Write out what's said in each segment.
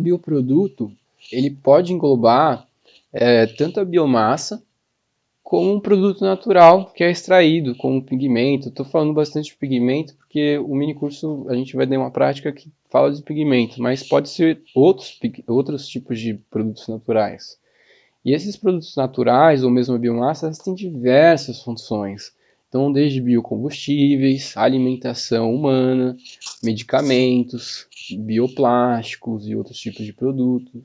bioproduto, ele pode englobar tanto a biomassa, como um produto natural que é extraído, como pigmento. Estou falando bastante de pigmento porque o minicurso a gente vai ter uma prática que fala de pigmento, mas pode ser outros tipos de produtos naturais. E esses produtos naturais, ou mesmo a biomassa, têm diversas funções. Então, desde biocombustíveis, alimentação humana, medicamentos, bioplásticos e outros tipos de produtos,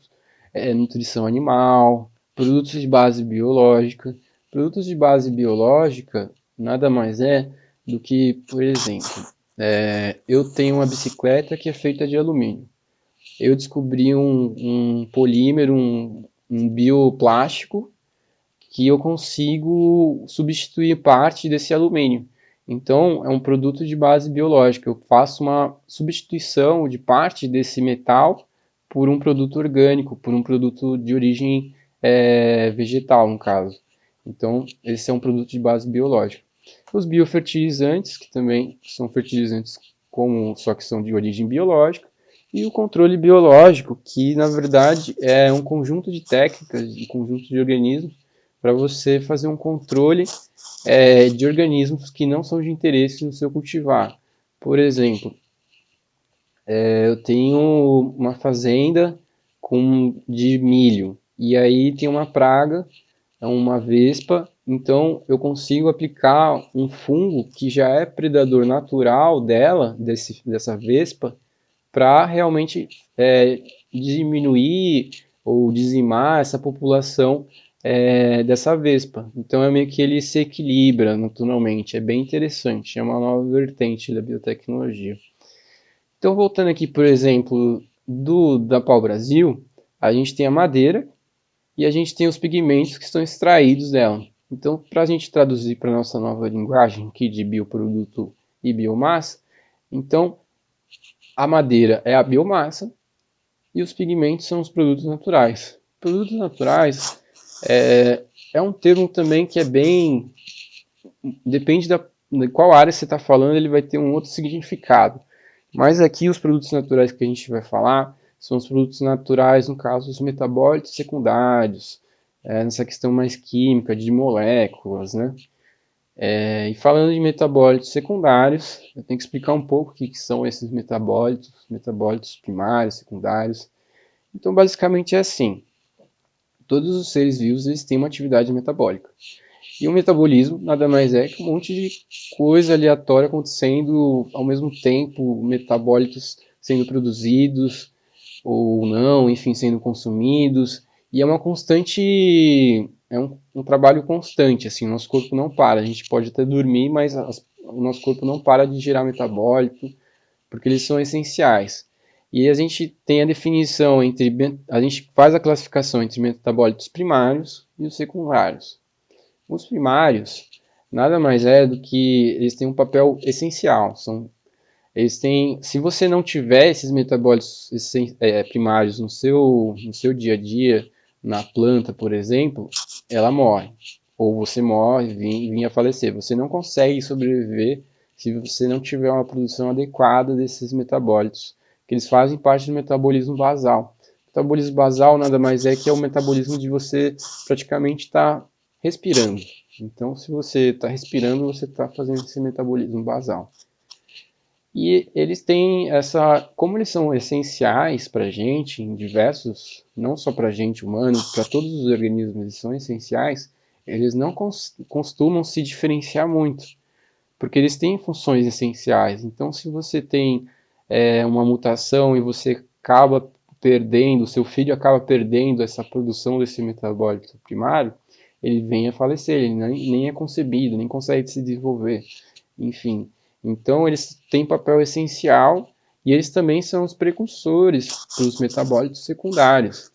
nutrição animal, produtos de base biológica. Produtos de base biológica nada mais é do que, por exemplo, eu tenho uma bicicleta que é feita de alumínio. Eu descobri um polímero, um bioplástico, que eu consigo substituir parte desse alumínio. Então, é um produto de base biológica. Eu faço uma substituição de parte desse metal por um produto orgânico, por um produto de origem vegetal, no caso. Então, esse é um produto de base biológica. Os biofertilizantes, que também são fertilizantes só que são de origem biológica, e o controle biológico, que na verdade é um conjunto de técnicas, um conjunto de organismos, para você fazer um controle de organismos que não são de interesse no seu cultivar. Por exemplo, eu tenho uma fazenda de milho, e aí tem uma praga, uma vespa, então eu consigo aplicar um fungo que já é predador natural dessa vespa, para realmente diminuir ou dizimar essa população dessa vespa. Então é meio que ele se equilibra naturalmente, é bem interessante, é uma nova vertente da biotecnologia. Então voltando aqui, por exemplo, da pau-brasil, a gente tem a madeira e a gente tem os pigmentos que estão extraídos dela. Então, para a gente traduzir para a nossa nova linguagem aqui de bioproduto e biomassa, então a madeira é a biomassa e os pigmentos são os produtos naturais. Produtos naturais é um termo também que é bem... Depende de qual área você está falando, ele vai ter um outro significado. Mas aqui os produtos naturais que a gente vai falar são os produtos naturais, no caso, os metabólitos secundários, nessa questão mais química, de moléculas, né? E falando de metabólitos secundários, eu tenho que explicar um pouco o que são esses metabólitos primários, secundários. Então, basicamente é assim, todos os seres vivos eles têm uma atividade metabólica. E o metabolismo nada mais é que um monte de coisa aleatória acontecendo ao mesmo tempo, metabólitos sendo produzidos ou não, enfim, sendo consumidos. E é uma constante, um trabalho constante, assim, nosso corpo não para. A gente pode até dormir, mas o nosso corpo não para de gerar metabólito, porque eles são essenciais. E a gente tem a definição a gente faz a classificação entre metabólitos primários e os secundários. Os primários nada mais é do que eles têm um papel essencial. Se você não tiver esses metabólitos primários no seu dia a dia, na planta, por exemplo, ela morre. Ou você morre, vinha a falecer. Você não consegue sobreviver se você não tiver uma produção adequada desses metabólitos, que eles fazem parte do metabolismo basal. O metabolismo basal nada mais é que é o metabolismo de você praticamente estar respirando. Então, se você está respirando, você está fazendo esse metabolismo basal. E eles têm como eles são essenciais para a gente, em diversos, não só para a gente humano, para todos os organismos eles são essenciais, eles não costumam se diferenciar muito, porque eles têm funções essenciais. Então, se você tem uma mutação e você acaba perdendo, seu filho acaba perdendo essa produção desse metabólito primário, ele vem a falecer, ele nem é concebido, nem consegue se desenvolver, enfim. Então, eles têm papel essencial e eles também são os precursores para os metabólitos secundários.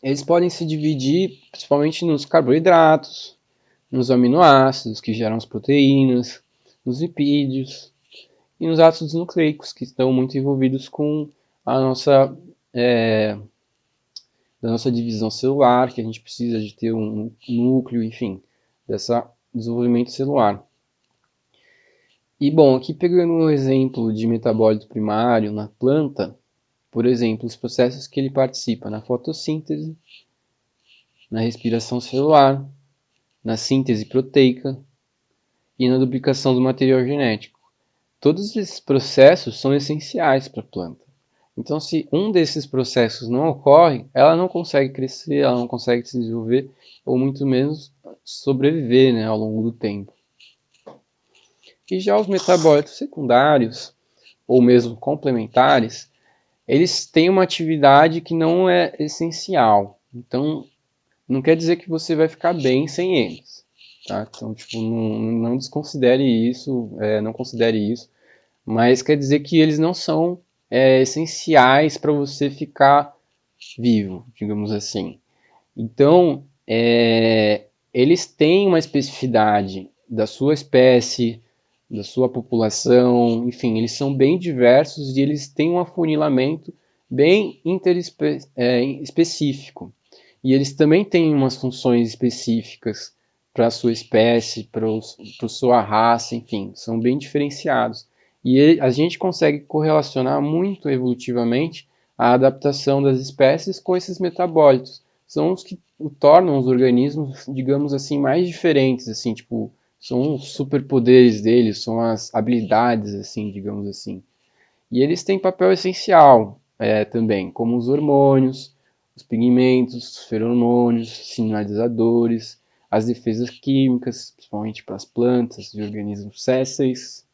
Eles podem se dividir principalmente nos carboidratos, nos aminoácidos, que geram as proteínas, nos lipídios e nos ácidos nucleicos, que estão muito envolvidos com a da nossa divisão celular, que a gente precisa de ter um núcleo, enfim, desse desenvolvimento celular. E bom, aqui pegando um exemplo de metabólito primário na planta, por exemplo, os processos que ele participa na fotossíntese, na respiração celular, na síntese proteica e na duplicação do material genético. Todos esses processos são essenciais para a planta. Então, se um desses processos não ocorre, ela não consegue crescer, ela não consegue se desenvolver, ou muito menos sobreviver, né, ao longo do tempo. E já os metabólitos secundários, ou mesmo complementares, eles têm uma atividade que não é essencial. Então, não quer dizer que você vai ficar bem sem eles. Tá? Então, tipo, não desconsidere isso, não considere isso, mas quer dizer que eles não são essenciais para você ficar vivo, digamos assim. Então, eles têm uma especificidade da sua espécie, da sua população, enfim, eles são bem diversos e eles têm um afunilamento bem específico. E eles também têm umas funções específicas para a sua espécie, para a sua raça, enfim, são bem diferenciados. E a gente consegue correlacionar muito evolutivamente a adaptação das espécies com esses metabólitos. São os que tornam os organismos, digamos assim, mais diferentes, assim, tipo, são os superpoderes deles, são as habilidades, assim, digamos assim. E eles têm papel essencial também, como os hormônios, os pigmentos, os feromônios, sinalizadores, as defesas químicas, principalmente para as plantas e organismos sésseis.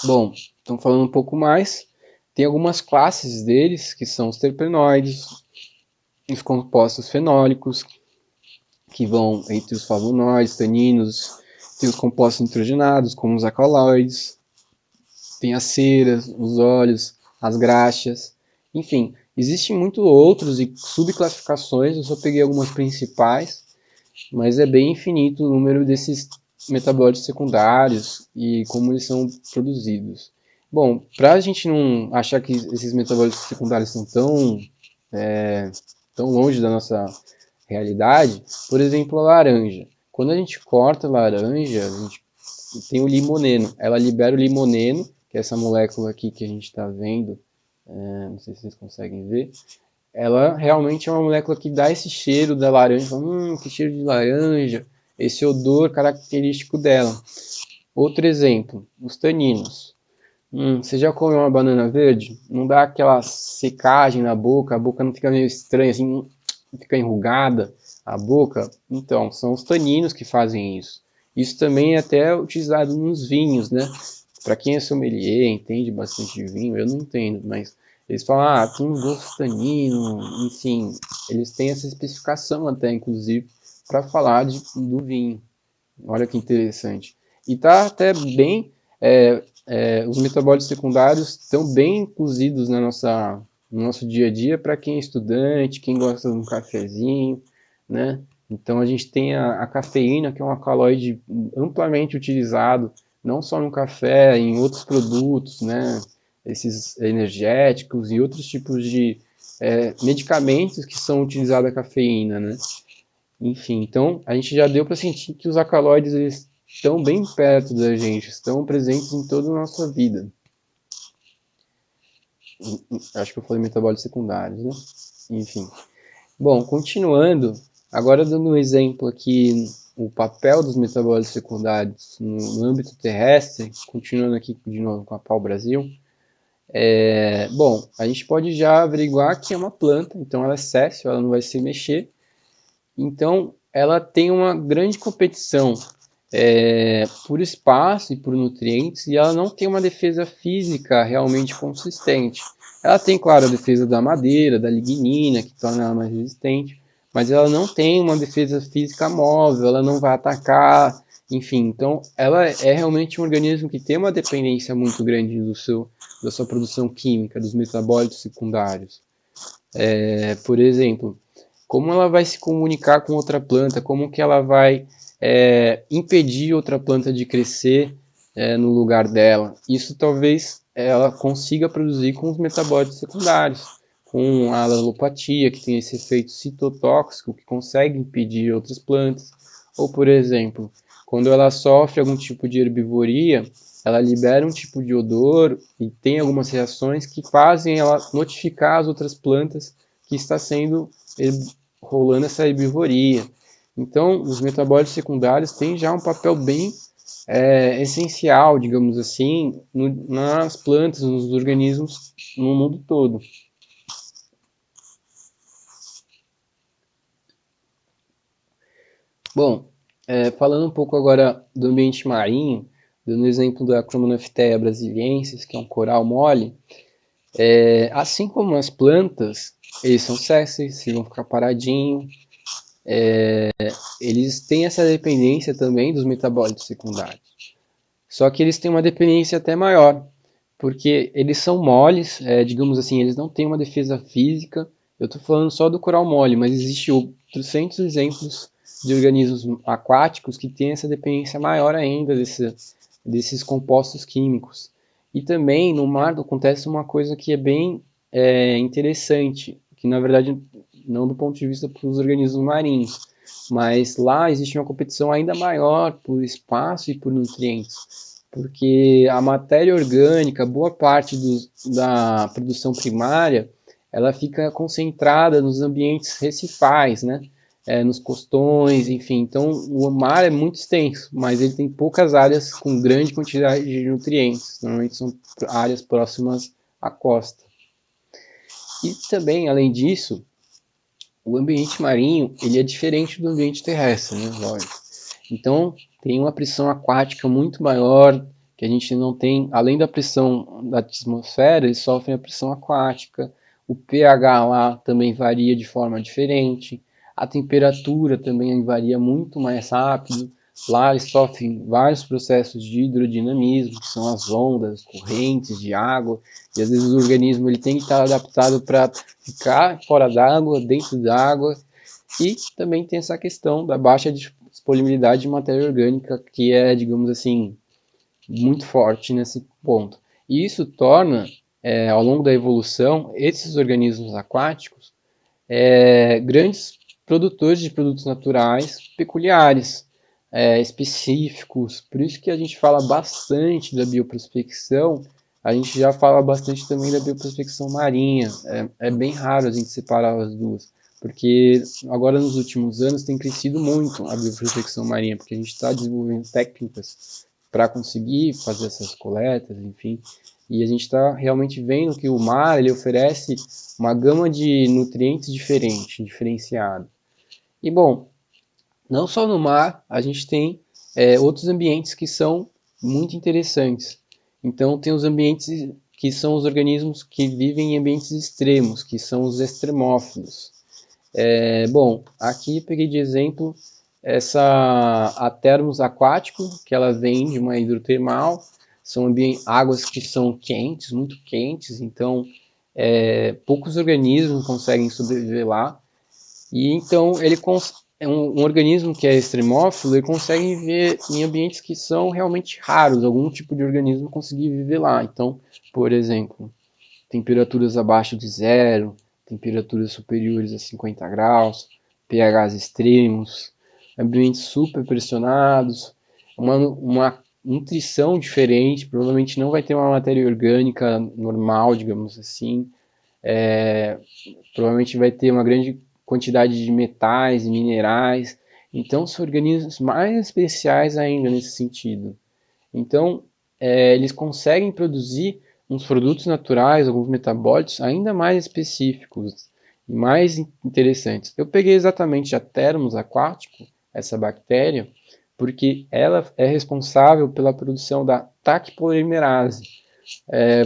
Bom, então falando um pouco mais, tem algumas classes deles, que são os terpenoides, os compostos fenólicos, que vão entre os flavonoides, taninos, tem os compostos nitrogenados, como os alcaloides, tem as ceras, os óleos, as graxas, enfim, existem muitos outros e subclassificações, eu só peguei algumas principais, mas é bem infinito o número desses metabólitos secundários e como eles são produzidos. Bom, para a gente não achar que esses metabólitos secundários são tão longe da nossa realidade, por exemplo, a laranja. Quando a gente corta a laranja, a gente tem o limoneno. Ela libera o limoneno, que é essa molécula aqui que a gente está vendo, não sei se vocês conseguem ver. Ela realmente é uma molécula que dá esse cheiro da laranja, que cheiro de laranja, esse odor característico dela. Outro exemplo, os taninos. Você já comeu uma banana verde? Não dá aquela secagem na boca, a boca não fica meio estranha, assim, fica enrugada a boca? Então, são os taninos que fazem isso. Isso também é até utilizado nos vinhos, né? Para quem é sommelier, entende bastante de vinho, eu não entendo, mas eles falam, tem um gosto tanino, enfim, eles têm essa especificação até, inclusive, para falar do vinho. Olha que interessante. E tá até bem, os metabólitos secundários estão bem incluídos no nosso dia a dia para quem é estudante, quem gosta de um cafezinho, né? Então a gente tem a cafeína, que é um alcaloide amplamente utilizado, não só no café, em outros produtos, né? Esses energéticos e outros tipos de medicamentos que são utilizados a cafeína, né? Enfim, então a gente já deu para sentir que os alcaloides eles estão bem perto da gente, estão presentes em toda a nossa vida. Acho que eu falei metabólitos secundários, né? Enfim. Bom, continuando, agora dando um exemplo aqui, o papel dos metabólitos secundários no âmbito terrestre, continuando aqui de novo com a pau-brasil. Bom, a gente pode já averiguar que é uma planta, então ela é séssil, ela não vai se mexer. Então, ela tem uma grande competição por espaço e por nutrientes, e ela não tem uma defesa física realmente consistente. Ela tem, claro, a defesa da madeira, da lignina, que torna ela mais resistente, mas ela não tem uma defesa física móvel, ela não vai atacar, enfim. Então, ela é realmente um organismo que tem uma dependência muito grande da sua produção química, dos metabólitos secundários. Por exemplo, como ela vai se comunicar com outra planta, como que ela vai impedir outra planta de crescer no lugar dela. Isso talvez ela consiga produzir com os metabólitos secundários, com a alopatia, que tem esse efeito citotóxico, que consegue impedir outras plantas, ou por exemplo, quando ela sofre algum tipo de herbivoria, ela libera um tipo de odor e tem algumas reações que fazem ela notificar as outras plantas que está sendo rolando essa herbivoria. Então, os metabólitos secundários têm já um papel bem essencial, digamos assim, nas plantas, nos organismos no mundo todo. Bom, falando um pouco agora do ambiente marinho, dando o exemplo da Chromonophyteia brasiliensis, que é um coral mole, assim como as plantas, eles são sésseis, eles vão ficar paradinhos, eles têm essa dependência também dos metabólitos secundários. Só que eles têm uma dependência até maior, porque eles são moles, digamos assim, eles não têm uma defesa física. Eu estou falando só do coral mole, mas existem outros exemplos de organismos aquáticos que têm essa dependência maior ainda desses compostos químicos. E também no mar acontece uma coisa que é bem interessante, que na verdade não do ponto de vista para os organismos marinhos, mas lá existe uma competição ainda maior por espaço e por nutrientes, porque a matéria orgânica, boa parte da produção primária, ela fica concentrada nos ambientes recifais, né? Nos costões, enfim. Então, o mar é muito extenso, mas ele tem poucas áreas com grande quantidade de nutrientes. Normalmente são áreas próximas à costa. E também, além disso, o ambiente marinho ele é diferente do ambiente terrestre, né? Lógico. Então, tem uma pressão aquática muito maior, que a gente não tem, além da pressão da atmosfera, eles sofrem a pressão aquática, o pH lá também varia de forma diferente, a temperatura também varia muito mais rápido, lá eles sofrem vários processos de hidrodinamismo, que são as ondas, correntes de água, e às vezes o organismo ele tem que estar adaptado para ficar fora d'água, dentro d'água, e também tem essa questão da baixa disponibilidade de matéria orgânica, que é, digamos assim, muito forte nesse ponto. E isso torna, ao longo da evolução, esses organismos aquáticos grandes produtores de produtos naturais peculiares, específicos. Por isso que a gente fala bastante da bioprospecção, a gente já fala bastante também da bioprospecção marinha. É bem raro a gente separar as duas, porque agora nos últimos anos tem crescido muito a bioprospecção marinha, porque a gente está desenvolvendo técnicas para conseguir fazer essas coletas, enfim. E a gente está realmente vendo que o mar ele oferece uma gama de nutrientes diferenciada. E bom, não só no mar, a gente tem outros ambientes que são muito interessantes. Então tem os ambientes que são os organismos que vivem em ambientes extremos, que são os extremófilos. Bom, aqui peguei de exemplo a Thermus aquático, que ela vem de uma hidrotermal, são águas que são quentes, muito quentes, então poucos organismos conseguem sobreviver lá. E então ele é um organismo que é extremófilo, ele consegue viver em ambientes que são realmente raros, algum tipo de organismo conseguir viver lá. Então, por exemplo, temperaturas abaixo de zero, temperaturas superiores a 50 graus, pHs extremos, ambientes super pressionados, uma nutrição diferente, provavelmente não vai ter uma matéria orgânica normal, digamos assim, provavelmente vai ter uma grande quantidade de metais e minerais, então são organismos mais especiais ainda nesse sentido. Então, eles conseguem produzir uns produtos naturais, alguns metabólitos ainda mais específicos e mais interessantes. Eu peguei exatamente a Thermus aquático, essa bactéria, porque ela é responsável pela produção da Taq polimerase.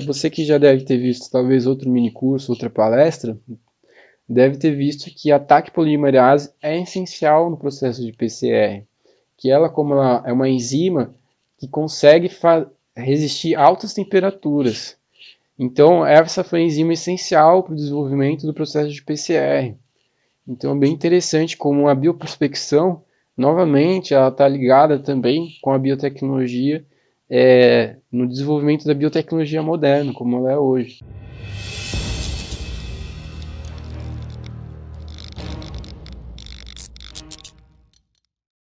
Você que já deve ter visto talvez outro mini curso, outra palestra, deve ter visto que a Taq polimerase é essencial no processo de PCR, que ela, como ela é uma enzima que consegue resistir a altas temperaturas. Então, essa foi a enzima essencial para o desenvolvimento do processo de PCR. Então, é bem interessante como a bioprospecção, novamente, ela está ligada também com a biotecnologia, no desenvolvimento da biotecnologia moderna, como ela é hoje.